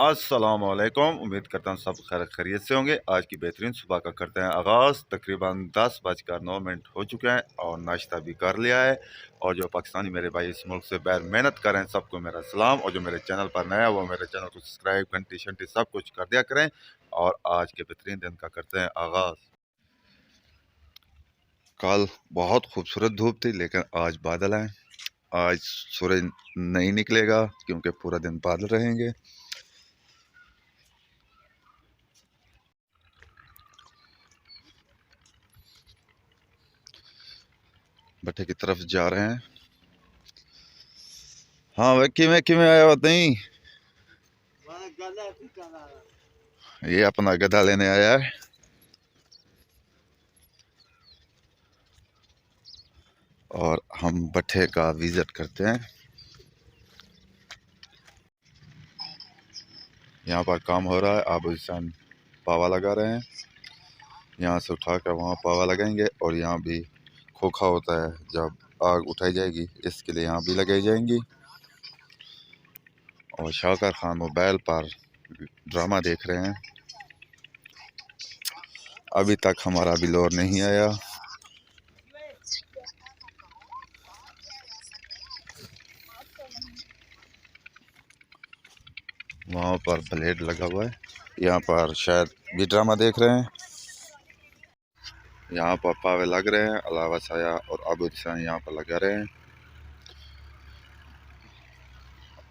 अस्सलामुअलैकुम। उम्मीद करता हूँ सब खैर खैरियत से होंगे। आज की बेहतरीन सुबह का करते हैं आगाज़। तकरीबन 10:09 हो चुके हैं और नाश्ता भी कर लिया है। और जो पाकिस्तानी मेरे भाई इस मुल्क से बाहर मेहनत कर रहे हैं सबको मेरा सलाम। और जो मेरे चैनल पर नया वो मेरे चैनल को सब्सक्राइब घंटी शंटी सब कुछ कर दिया करें। और आज के बेहतरीन दिन का करते हैं आगाज़। कल बहुत खूबसूरत धूप थी लेकिन आज बादल हैं। आज सूरज नहीं निकलेगा क्योंकि पूरा दिन बादल रहेंगे। भट्टे की तरफ जा रहे हैं। हाँ वह किमें आया हुआ नहीं, ये अपना गधा लेने आया है। और हम भट्टे का विजिट करते हैं। यहाँ पर काम हो रहा है। आप इंसान पावा लगा रहे हैं। यहाँ से उठा कर वहाँ पावा लगाएंगे और यहाँ भी खोखा होता है जब आग उठाई जाएगी, इसके लिए यहाँ भी लगाई जाएंगी। और शाकर खान मोबाइल पर ड्रामा देख रहे हैं। अभी तक हमारा बिलोर नहीं आया। वहाँ पर ब्लेड लगा हुआ है। यहाँ पर शायद भी ड्रामा देख रहे हैं। यहाँ पर पावे लग रहे हैं। अलावा साया और अबू हुसैन यहाँ पर लगा रहे हैं।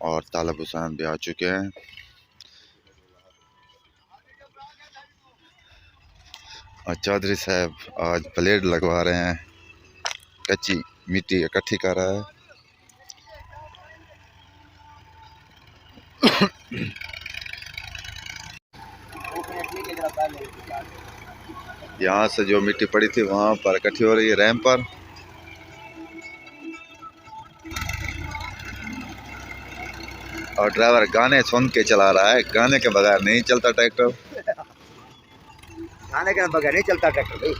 और तालब हुसैन भी आ चुके हैं। और चौधरी साहब आज ब्लेड लगवा रहे हैं। कच्ची मिट्टी इकट्ठी कर रहा है। यहाँ से जो मिट्टी पड़ी थी वहाँ पर इकट्ठी हो रही है रैम पर। और ड्राइवर गाने सुन के चला रहा है। गाने के बगैर नहीं चलता ट्रैक्टर। गाने के बगैर नहीं चलता ट्रैक्टर भाई।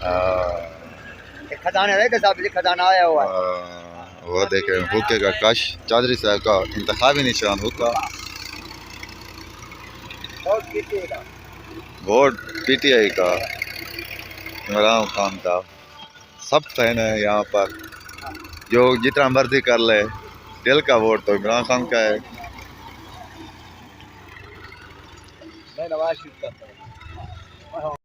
खजाना है खजाना आया हुआ है। वो देखे हुक्के का कश, चौधरी साहब का इंतखाबी निशान हुक्का। वोट पीटीआई का, इमरान खान का। सब फैन है यहाँ पर। जो जितना मर्जी कर ले, दिल का वोट तो इमरान खान का है। मैं नवाज शरीफ करता हूँ।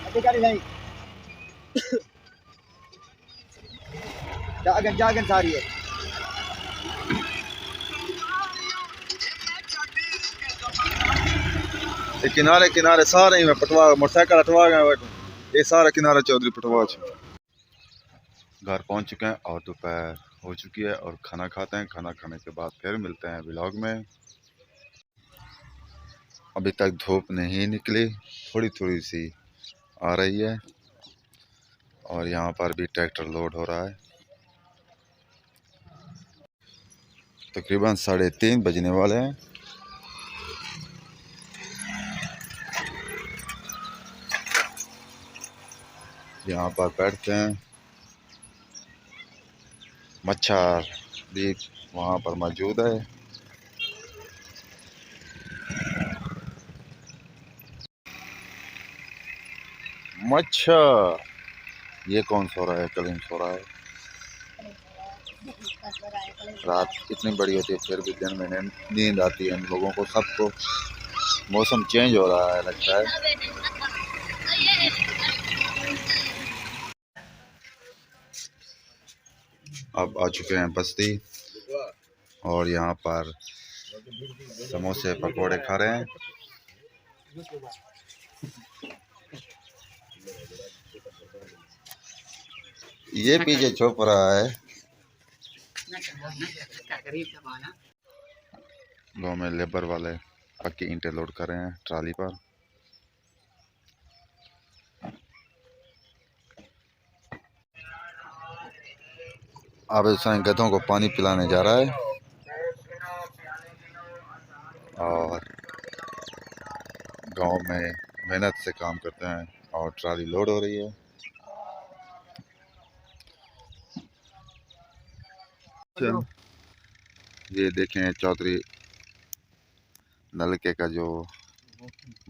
अधिकारी नहीं जागन जागन सारी है। किनारे किनारे सारे ही में पटवा मोटरसाइकिल हटवा गए। ये सारा किनारा चौधरी पटवा। घर पहुंच चुके हैं और दोपहर हो चुकी है और खाना खाते हैं। खाना खाने के बाद फिर मिलते हैं व्लॉग में। अभी तक धूप नहीं निकली, थोड़ी थोड़ी सी आ रही है। और यहाँ पर भी ट्रैक्टर लोड हो रहा है। तकरीबन 3:30 बजने वाले हैं। यहाँ पर बैठते हैं। मच्छर भी वहाँ पर मौजूद है। मच्छर, ये कौन सो रहा है? कलीम सो रहा है। रात इतनी बड़ी होती है फिर भी दिन में नींद आती है इन लोगों को सबको। मौसम चेंज हो रहा है लगता है। अब आ चुके हैं बस्ती और यहाँ पर समोसे पकोड़े खा रहे हैं। ये पीछे छुप रहा है। गाँव में लेबर वाले पक्की ईंटें लोड कर रहे हैं ट्राली पर। अब इंसान गधों को पानी पिलाने जा रहा है। और गांव में मेहनत से काम करते हैं और ट्राली लोड हो रही है। ये देखें चौधरी नलके का जो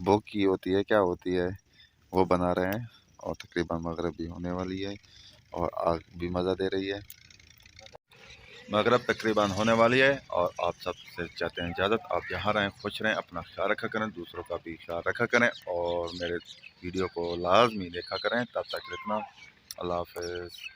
बोकी होती है, क्या होती है, वो बना रहे हैं। और तकरीबन मगरिब भी होने वाली है और आग भी मज़ा दे रही है। मगरिब तकरीबन होने वाली है और आप सबसे चाहते हैं इजाज़त। आप जहाँ रहें खुश रहें, अपना ख्याल रखा करें, दूसरों का भी ख्याल रखा करें और मेरे वीडियो को लाजमी देखा करें। तब तक इतना, अल्लाह हाफ़िज़।